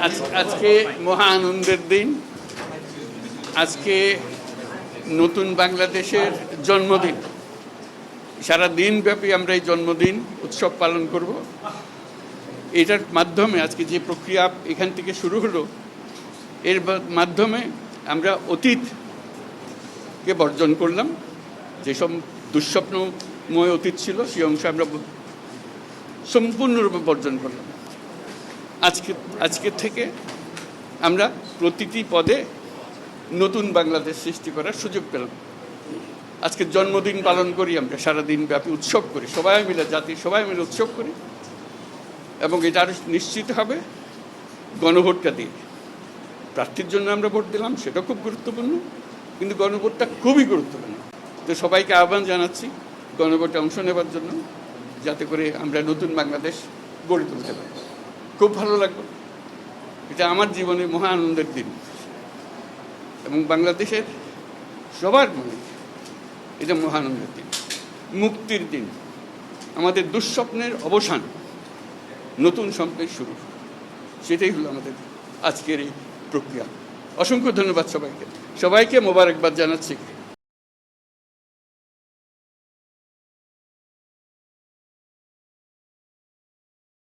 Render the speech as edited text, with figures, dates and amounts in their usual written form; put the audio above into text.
আজকে মহা আনন্দের দিন। আজকে নতুন বাংলাদেশের জন্মদিন। সারা দিনব্যাপী আমরা এই জন্মদিন উৎসব পালন করব। এটার মাধ্যমে আজকে যে প্রক্রিয়া এখান থেকে শুরু হলো, এর মাধ্যমে আমরা অতীতকে বর্জন করলাম। যেসব দুঃস্বপ্নময় অতীত ছিল সেই অংশ আমরা সম্পূর্ণরূপে বর্জন করলাম। আজকে থেকে আমরা প্রতিটি পদে নতুন বাংলাদেশ সৃষ্টি করার সুযোগ পেলাম। আজকে জন্মদিন পালন করি, আমরা সারাদিন ব্যাপী উৎসব করি, সবাই মিলে জাতি সবাই মিলে উৎসব করি। এবং এটা আরও নিশ্চিত হবে গণভোটটা দিয়ে। প্রার্থীর জন্য আমরা ভোট দিলাম, সেটা খুব গুরুত্বপূর্ণ, কিন্তু গণভোটটা খুবই গুরুত্বপূর্ণ। তো সবাইকে আহ্বান জানাচ্ছি গণভোটে অংশ নেবার জন্য, যাতে করে আমরা নতুন বাংলাদেশ গড়ে তুলতে পারি। খুব ভালো লাগবে, এটা আমার জীবনের মহা আনন্দের দিন এবং বাংলাদেশের সবার মনে এটা মহা আনন্দের দিন, মুক্তির দিন, আমাদের দুঃস্বপ্নের অবসান, নতুন স্বপ্নের শুরু। সেটাই হলো আমাদের আজকের এই প্রক্রিয়া। অসংখ্য ধন্যবাদ সবাইকে মোবারকবাদ জানাচ্ছি।